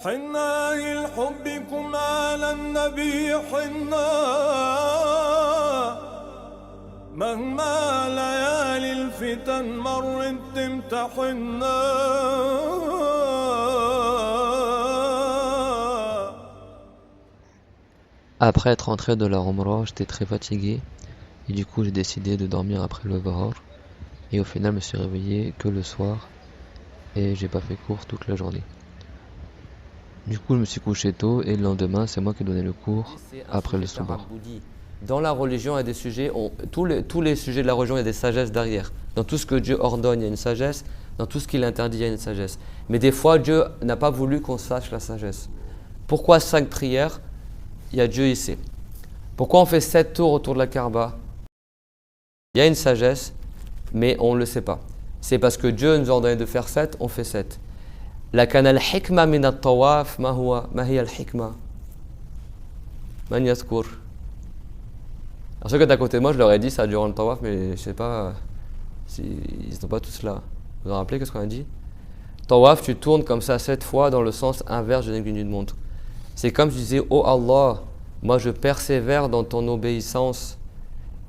حناي لحبكم على النبي حنا مهما ليالي الفتن مرت تمتحنا. Après être rentré de la Umrah, j'étais très fatigué et du coup j'ai décidé de dormir après le Dhuhr et au final je me suis réveillé que le soir et j'ai pas fait cours toute la journée. Du coup je me suis couché tôt et le lendemain c'est moi qui donnais le cours après le Subh. Dans la religion, il y a des sujets, tous les sujets de la religion, il y a des sagesses derrière. Dans tout ce que Dieu ordonne, il y a une sagesse. Dans tout ce qu'il interdit, il y a une sagesse. Mais des fois, Dieu n'a pas voulu qu'on sache la sagesse. Pourquoi 5 prières? Il y a Dieu ici. Pourquoi on fait 7 tours autour de la Kaaba? Il y a une sagesse, mais on ne le sait pas. C'est parce que Dieu nous a ordonné de faire 7, on fait 7. La kanal hikma min at-tawaf, ma hiya al-hikma? Man yazkur? Alors ceux qui étaient à côté de moi, je leur ai dit ça durant le tawaf, mais je ne sais pas si ils n'étaient pas tous là. Vous vous rappelez qu'est-ce qu'on a dit? Tawaf, tu tournes comme ça 7 fois dans le sens inverse d'une aiguille d'une montre. C'est comme si tu disais, oh Allah, moi je persévère dans ton obéissance.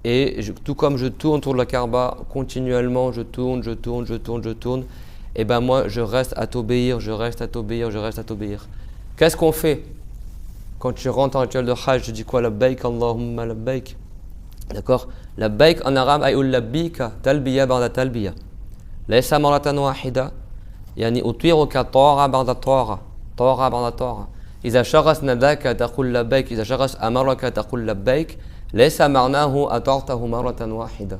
Et tout comme je tourne autour de la Kaaba, continuellement, je tourne. Et ben moi, je reste à t'obéir, je reste à t'obéir. Qu'est-ce qu'on fait? Quand tu rentres en rituel de Hajj, tu dis quoi? Labbaik Allahumma labbaik. D'accord? Labbaik en arabe, ayul labbika, talbiya ba'da talbiya. Laysa maratan wahida, yani utiruka ta'a ba'da ta'a ba'da ta'a. إذا شخص نداك تقول لبيك إذا شخص أمرك تقول لبيك ليس معناه أطعته مرة واحدة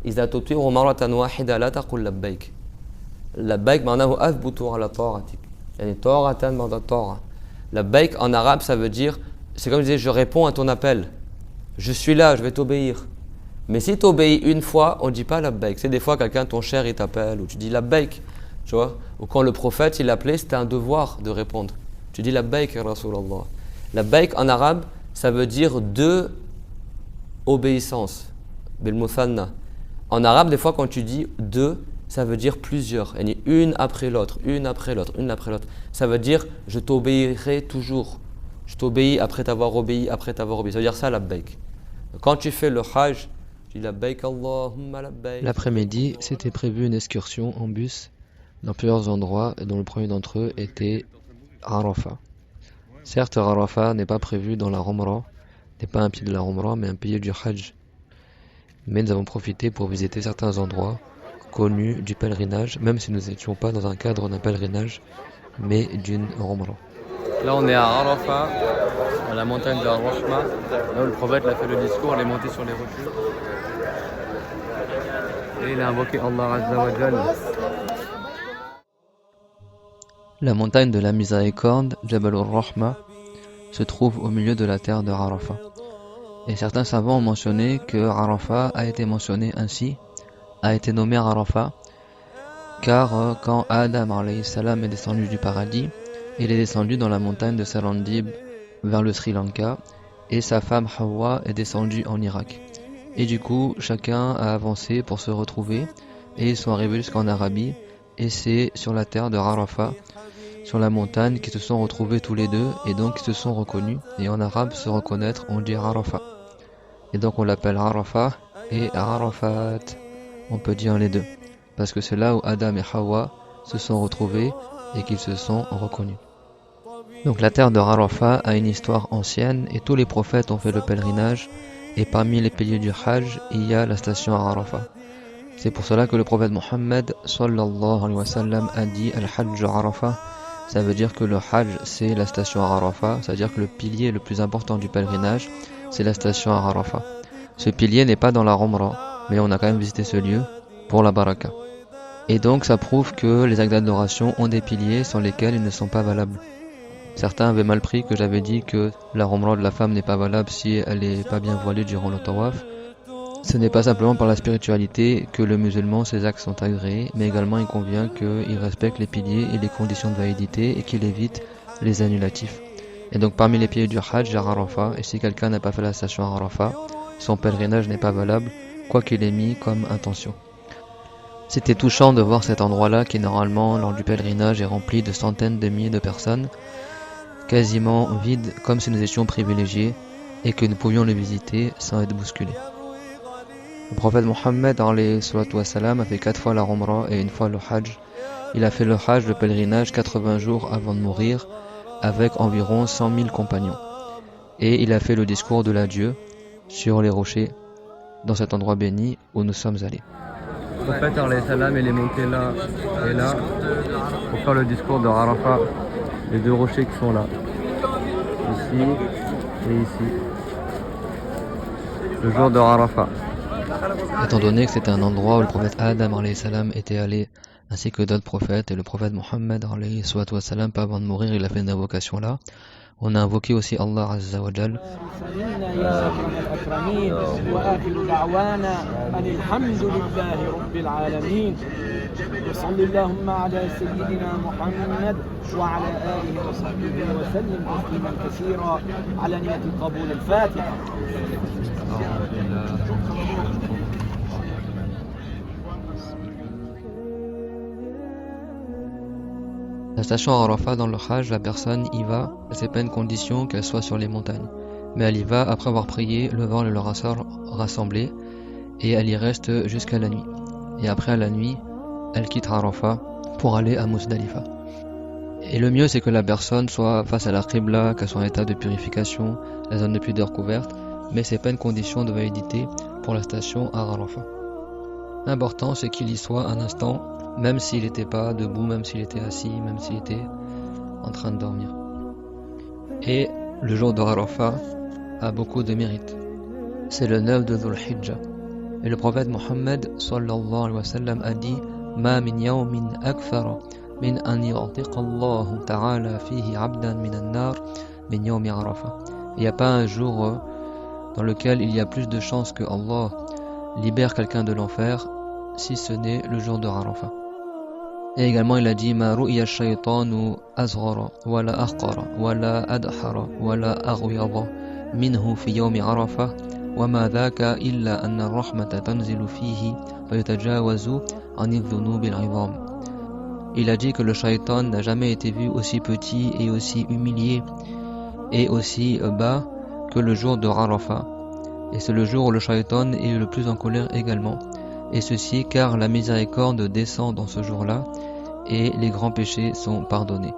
إذا تطيع مرة واحدة لا تقول لبيك لبيك معناه أثبت على طاعتك يعني طاعة بعد طاعة. Labbaik en arabe ça veut dire, c'est comme je disais, je réponds à ton appel, je suis là, je vais t'obéir. Mais si tu obéis une fois, on ne dit pas labbaik. C'est des fois quelqu'un, ton cher, il t'appelle ou tu dis labbaik, tu vois. Ou quand le prophète il appelait, c'était un devoir de répondre. Tu dis labbaik ya Rasulallah. Labbaik en arabe, ça veut dire deux obéissances. Bil muthanna. En arabe, des fois quand tu dis deux, ça veut dire plusieurs. Une après l'autre. Ça veut dire je t'obéirai toujours. Je t'obéis après t'avoir obéi. Ça veut dire ça labbaik. Quand tu fais le hajj, tu dis labbaik Allahumma labbaik. L'après-midi, c'était prévu une excursion en bus dans plusieurs endroits dont le premier d'entre eux était Arafah. Certes, Arafah n'est pas prévu dans la Umrah, n'est pas un pilier de la Umrah, mais un pilier du Hajj. Mais nous avons profité pour visiter certains endroits connus du pèlerinage, même si nous n'étions pas dans un cadre d'un pèlerinage, mais d'une Umrah. Là, on est à Arafah, à la montagne de Ar-Rahma. Là où le prophète a fait le discours, il est monté sur les rochers. Et il a invoqué Allah Azza wa Jal. La montagne de la miséricorde, Jabal al-Rahma, se trouve au milieu de la terre de Arafah. Et certains savants ont mentionné que Arafah a été mentionné ainsi, a été nommé Arafah, car quand Adam alayhi salam est descendu du paradis, il est descendu dans la montagne de Serendib vers le Sri Lanka, et sa femme Hawa est descendue en Irak. Et du coup, chacun a avancé pour se retrouver, et ils sont arrivés jusqu'en Arabie, et c'est sur la terre de Arafah, sur la montagne, qui se sont retrouvés tous les deux, et donc qui se sont reconnus. Et en arabe, se reconnaître, on dit Arafah. Et donc on l'appelle Arafah et Arafat. On peut dire les deux. Parce que c'est là où Adam et Hawa se sont retrouvés et qu'ils se sont reconnus. Donc la terre de Arafah a une histoire ancienne et tous les prophètes ont fait le pèlerinage. Et parmi les piliers du Hajj, il y a la station à Arafah. C'est pour cela que le prophète Mohammed sallallahu alayhi wa sallam a dit Al-Hajj Arafah. Ça veut dire que le Hajj c'est la station à Arafah, c'est-à-dire que le pilier le plus important du pèlerinage c'est la station à Arafah. Ce pilier n'est pas dans la Umrah, mais on a quand même visité ce lieu pour la baraka. Et donc ça prouve que les actes d'adoration ont des piliers sans lesquels ils ne sont pas valables. Certains avaient mal pris que j'avais dit que la Umrah de la femme n'est pas valable si elle n'est pas bien voilée durant le tawaf. Ce n'est pas simplement par la spiritualité que le musulman, ses actes sont agréés, mais également il convient qu'il respecte les piliers et les conditions de validité et qu'il évite les annulatifs. Et donc parmi les piliers du Hajj, il y a Arafah, et si quelqu'un n'a pas fait la station à Arafah, son pèlerinage n'est pas valable, quoi qu'il ait mis comme intention. C'était touchant de voir cet endroit-là qui normalement lors du pèlerinage est rempli de centaines de milliers de personnes, quasiment vide comme si nous étions privilégiés et que nous pouvions le visiter sans être bousculés. Le prophète Mohammed a fait 4 fois la Umrah et 1 fois le Hajj. Il a fait le Hajj, le pèlerinage, 80 jours avant de mourir avec environ 100 000 compagnons. Et il a fait le discours de l'adieu sur les rochers dans cet endroit béni où nous sommes allés. Le prophète il est monté là et là pour faire le discours de Arafat, les 2 rochers qui sont là, ici et ici, le jour de Arafat. Étant donné que c'était un endroit où le prophète Adam était allé ainsi que d'autres prophètes et le prophète Mohammed pas avant de mourir il a fait une invocation là. On a invoqué aussi Allah Azza wa Jal. La station Arafat dans le Hajj, la personne y va, c'est pas une condition qu'elle soit sur les montagnes. Mais elle y va après avoir prié le vent et le rassort rassemblés et elle y reste jusqu'à la nuit. Et après à la nuit, elle quitte Arafat pour aller à Muzdalifa. Et le mieux c'est que la personne soit face à la Qibla, qu'elle soit en état de purification, la zone de pudeur couverte, mais c'est pas une condition de validité pour la station à Arafat. L'important c'est qu'il y soit un instant, même s'il n'était pas debout, même s'il était assis, même s'il était en train de dormir. Et le jour de Arafat a beaucoup de mérite. C'est le 9 de Dhul Hijjah. Et le prophète Mohammed sallallahu alayhi wa sallam a dit Ma min yawmin akthara min an yu'tiqa Allahu ta'ala fihi 'abdan min an-nar min yawmi Arafat. Il n'y a pas un jour dans lequel il y a plus de chances que Allah libère quelqu'un de l'enfer si ce n'est le jour de Arafat. Et également il a dit Ma ru'ya shaytanu azghara wala ahqara wala adhara wala aghyada minhu fi yawmi Arafah wa ma dhaka illa anna ar-rahmata tanzilu fihi fa yatajawazu 'ani adh-dhunubi al-'idham. Il a dit que le shaytan n'a jamais été vu aussi petit et aussi humilié et aussi bas que le jour de Arafat. Et c'est le jour où le shaytan est le plus en colère également. Et ceci car la miséricorde descend dans ce jour-là et les grands péchés sont pardonnés.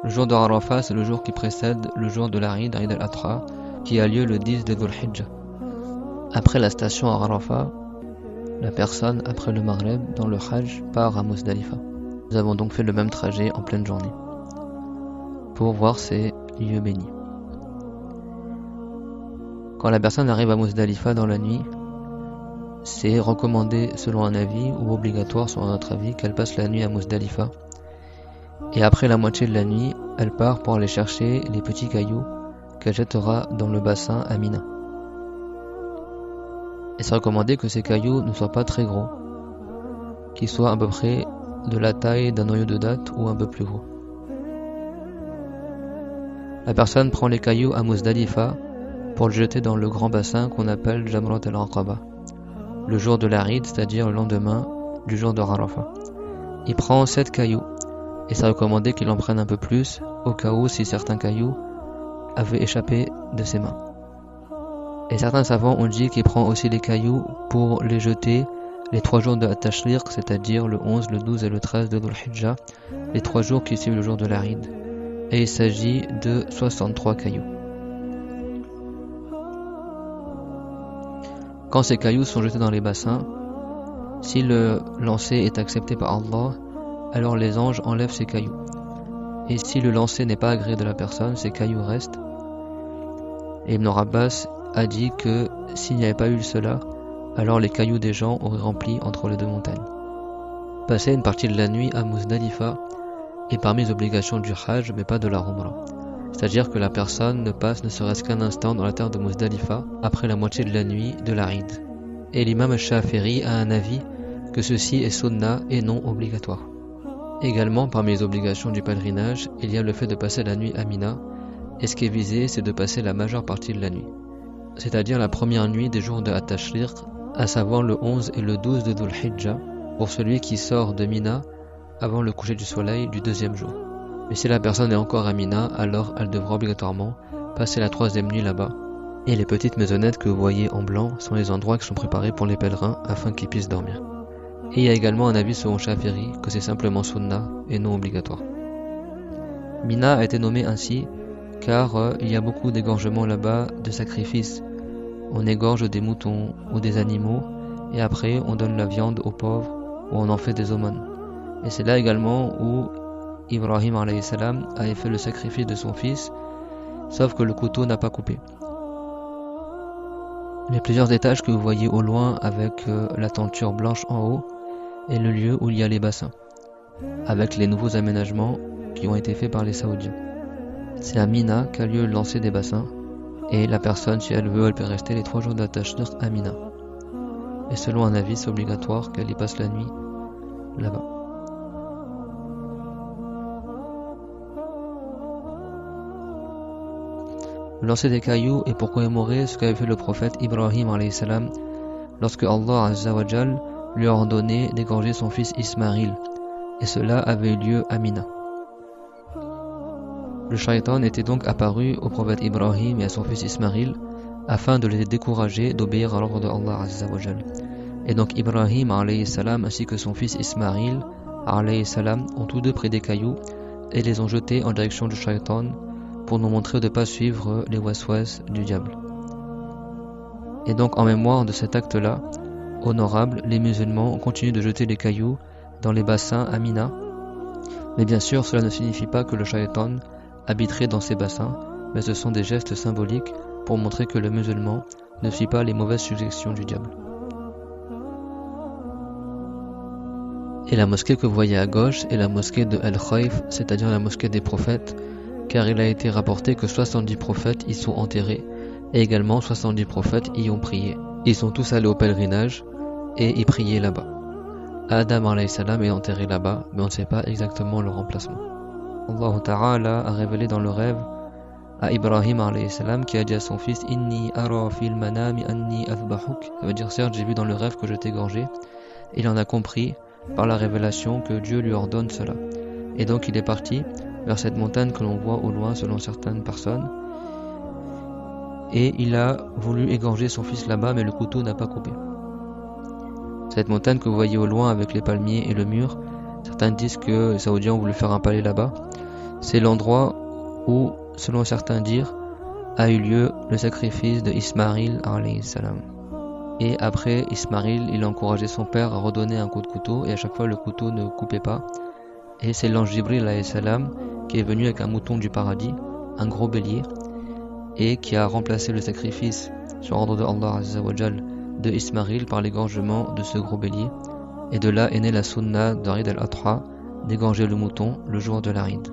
Le jour de Arafat, c'est le jour qui précède le jour de l'Aïd, Aïd al-Adha, qui a lieu le 10 de Dhul Hijjah. Après la station à Arafat, la personne, après le Maghreb, dans le Hajj, part à Muzdalifa. Nous avons donc fait le même trajet en pleine journée pour voir ces lieux bénis. Quand la personne arrive à Muzdalifa dans la nuit, c'est recommandé selon un avis ou obligatoire selon un autre avis qu'elle passe la nuit à Muzdalifa. Et après la moitié de la nuit, elle part pour aller chercher les petits cailloux qu'elle jettera dans le bassin à Mina. Et c'est recommandé que ces cailloux ne soient pas très gros, qu'ils soient à peu près de la taille d'un noyau de date ou un peu plus gros. La personne prend les cailloux à Muzdalifa pour le jeter dans le grand bassin qu'on appelle Jamrat al-Aqaba, le jour de l'Aïd, c'est-à-dire le lendemain du jour de Arafat. Il prend 7 cailloux, et c'est recommandé qu'il en prenne un peu plus, au cas où si certains cailloux avaient échappé de ses mains. Et certains savants ont dit qu'il prend aussi les cailloux pour les jeter les 3 jours de At-Tashriq, c'est-à-dire le 11, le 12 et le 13 de Dhul Hijjah, les 3 jours qui suivent le jour de l'Aïd. Et il s'agit de 63 cailloux. Quand ces cailloux sont jetés dans les bassins, si le lancer est accepté par Allah, alors les anges enlèvent ces cailloux. Et si le lancer n'est pas agréé de la personne, ces cailloux restent. Et Ibn Abbas a dit que s'il n'y avait pas eu cela, alors les cailloux des gens auraient rempli entre les 2 montagnes. Passer une partie de la nuit à Muzdalifa est parmi les obligations du Hajj, mais pas de la Umrah. C'est-à-dire que la personne ne passe ne serait-ce qu'un instant dans la terre de Muzdalifa après la moitié de la nuit de l'Aïd. Et l'imam al-Shafi'i a un avis que ceci est sunna et non obligatoire. Également, parmi les obligations du pèlerinage, il y a le fait de passer la nuit à Mina, et ce qui est visé, c'est de passer la majeure partie de la nuit. C'est-à-dire la première nuit des jours de At-Tashriq, à savoir le 11 et le 12 de Dhul Hijjah, pour celui qui sort de Mina avant le coucher du soleil du deuxième jour. Mais si la personne est encore à Mina, alors elle devra obligatoirement passer la troisième nuit là-bas. Et les petites maisonnettes que vous voyez en blanc sont les endroits qui sont préparés pour les pèlerins afin qu'ils puissent dormir. Et il y a également un avis selon Shafiri que c'est simplement sunna et non obligatoire. Mina a été nommée ainsi car il y a beaucoup d'égorgements là-bas de sacrifices. On égorge des moutons ou des animaux et après on donne la viande aux pauvres ou on en fait des aumônes. Et c'est là également où Ibrahim alayhi salam avait fait le sacrifice de son fils, sauf que le couteau n'a pas coupé. Les plusieurs étages que vous voyez au loin avec la tenture blanche en haut est le lieu où il y a les bassins, avec les nouveaux aménagements qui ont été faits par les Saoudiens. C'est à Mina qu'a lieu le lancer des bassins, et la personne, si elle veut, elle peut rester les 3 jours d'attacheur à Mina. Et selon un avis, c'est obligatoire qu'elle y passe la nuit là-bas. Le lancer des cailloux est pour commémorer ce qu'avait fait le prophète Ibrahim alayhi salam lorsque Allah azza wa jal lui a ordonné d'égorger son fils Ismaïl, et cela avait eu lieu à Mina. Le shaitan était donc apparu au prophète Ibrahim et à son fils Ismaïl afin de les décourager d'obéir à l'ordre de Allah azza wa jal. Et donc Ibrahim alayhi salam ainsi que son fils Ismaïl alayhi salam ont tous deux pris des cailloux et les ont jetés en direction du shaitan pour nous montrer de ne pas suivre les waswas du diable. Et donc en mémoire de cet acte-là, honorable, les musulmans ont continué de jeter les cailloux dans les bassins à Mina. Mais bien sûr, cela ne signifie pas que le shaitan habiterait dans ces bassins, mais ce sont des gestes symboliques pour montrer que le musulman ne suit pas les mauvaises suggestions du diable. Et la mosquée que vous voyez à gauche est la mosquée de Al-Khayf, c'est-à-dire la mosquée des prophètes, car il a été rapporté que 70 prophètes y sont enterrés, et également 70 prophètes y ont prié. Ils sont tous allés au pèlerinage et y priaient là-bas. Adam alayhi salam est enterré là-bas, mais on ne sait pas exactement leur emplacement. Allah Ta'ala a révélé dans le rêve à Ibrahim alayhi salam qui a dit à son fils « Inni ara fil manami anni athbahuk » ça veut dire « Certes, j'ai vu dans le rêve que je t'ai égorgé » il en a compris par la révélation que Dieu lui ordonne cela. Et donc il est parti vers cette montagne que l'on voit au loin selon certaines personnes. Et il a voulu égorger son fils là-bas, mais le couteau n'a pas coupé. Cette montagne que vous voyez au loin avec les palmiers et le mur, certains disent que les Saoudiens ont voulu faire un palais là-bas. C'est l'endroit où, selon certains dires, a eu lieu le sacrifice de Ismaïl alayhi salam. Et après Ismaïl, il a encouragé son père à redonner un coup de couteau, et à chaque fois le couteau ne coupait pas. Et c'est l'ange Jibril alayhi salam qui est venu avec un mouton du paradis, un gros bélier, et qui a remplacé le sacrifice sur ordre de Allah azza wa jal de Ismaïl par l'égorgement de ce gros bélier. Et de là est née la sunna d'Aïd al-Adha d'égorger le mouton le jour de l'Aïd.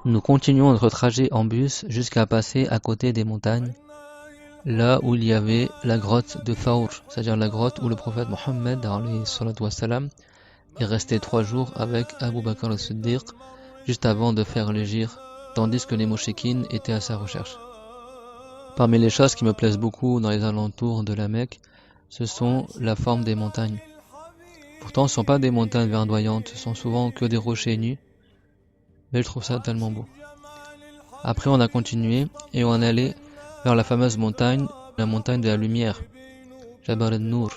Nous continuons notre trajet en bus jusqu'à passer à côté des montagnes, là où il y avait la grotte de Thawr, c'est-à-dire la grotte où le prophète Mohammed est resté 3 jours avec Abu Bakr al-Siddiq juste avant de faire l'hégire, tandis que les mouchikines étaient à sa recherche. Parmi les choses qui me plaisent beaucoup dans les alentours de la Mecque, ce sont la forme des montagnes. Pourtant, ce ne sont pas des montagnes verdoyantes, ce sont souvent que des rochers nus, mais je trouve ça tellement beau. Après, on a continué et on allait vers la fameuse montagne, la montagne de la lumière, Jabal al-Nour,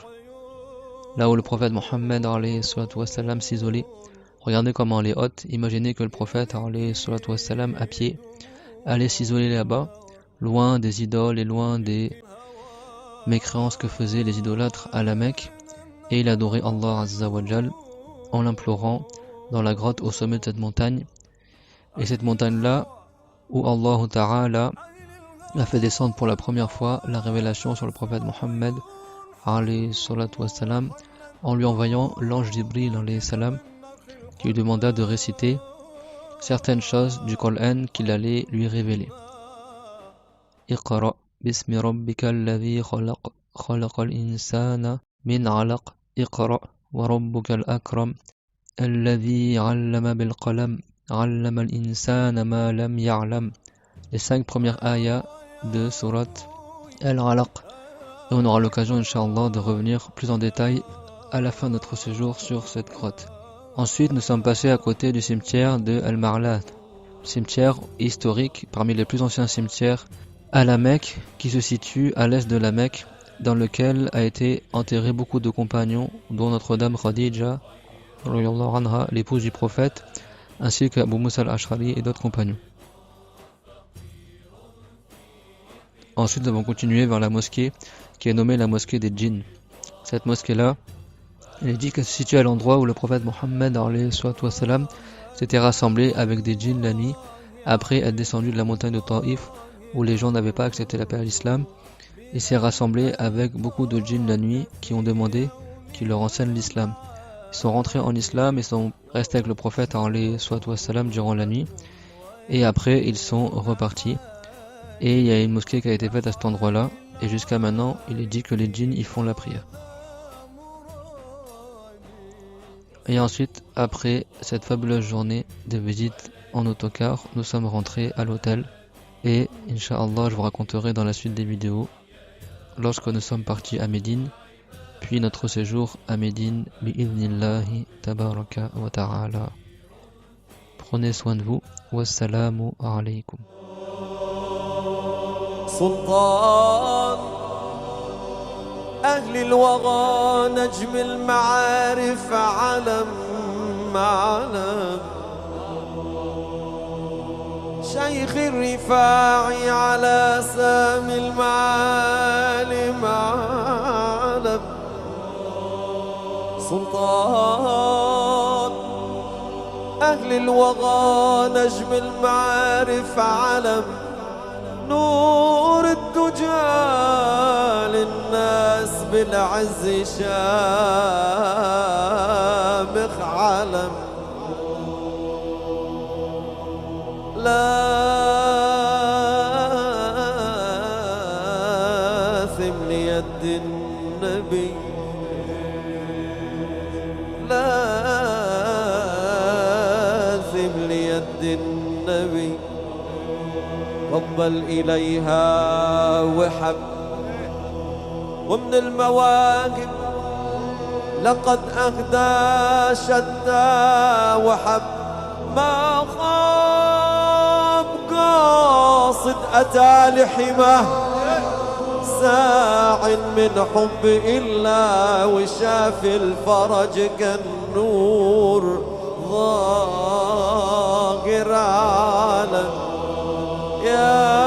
là où le prophète Mohammed s'isolait Regardez comment les hôtes imaginaient que le prophète alayhi salatu wassalam, à pied, allait s'isoler là-bas, loin des idoles et loin des mécréances que faisaient les idolâtres à la Mecque, et il adorait Allah Azza wa Jal en l'implorant dans la grotte au sommet de cette montagne. Et cette montagne-là, où Allah Ta'ala a fait descendre pour la première fois la révélation sur le prophète Mohammed alayhi salatu wassalam, en lui envoyant l'ange Jibril alayhi salam, qui lui demanda de réciter certaines choses du Coran qu'il allait lui révéler. Iqra bismi rabbika alladhi khalaq khalaqal insana min 'alaq iqra wa rabbukal akram alladhi 'allama bil qalam 'allama al insana ma lam ya'lam. Les 5 premières ayats de surat Al-Alaq. Et on aura l'occasion, Inch'Allah, de revenir plus en détail à la fin de notre séjour sur cette grotte. Ensuite, nous sommes passés à côté du cimetière de Al-Marlat, cimetière historique parmi les plus anciens cimetières à la Mecque, qui se situe à l'est de la Mecque, dans lequel a été enterré beaucoup de compagnons, dont Notre-Dame Khadija, l'épouse du prophète, ainsi qu'Abu Musa al-Ash'ari et d'autres compagnons. Ensuite, nous avons continué vers la mosquée qui est nommée la mosquée des djinns. Cette mosquée-là, elle est dit qu'elle se situe à l'endroit où le prophète Mohammed s'était rassemblé avec des djinns la nuit, après être descendu de la montagne de Taïf, où les gens n'avaient pas accepté l'appel à l'islam. Il s'est rassemblé avec beaucoup de djinns la nuit qui ont demandé qu'il leur enseigne l'islam. Ils sont rentrés en islam et sont restés avec le prophète durant la nuit. Et après, ils sont repartis. Et il y a une mosquée qui a été faite à cet endroit-là. Et jusqu'à maintenant, il est dit que les djinns y font la prière. Et ensuite, après cette fabuleuse journée de visite en autocar, nous sommes rentrés à l'hôtel. Et Inch'Allah, je vous raconterai dans la suite des vidéos lorsque nous sommes partis à Médine, puis notre séjour à Médine, bi'idhnillahi tabaraka wa ta'ala. Prenez soin de vous. Wassalamu alaykum. سلطان أهل الوغى نجم المعارف علم معلم شيخ الرفاعي على سامي المعالم علم سلطان أهل الوغى نجم المعارف علم نور الدجى للناس بالعز شامخ علم لاثم ليد النبي لاثم ليد النبي قبل إليها وحب ومن المواهب لقد أهدى شتى وحب ما خاب قاصد أتى لحمه ساع من حب إلا وشاف الفرج كالنور ظاهر عالم يا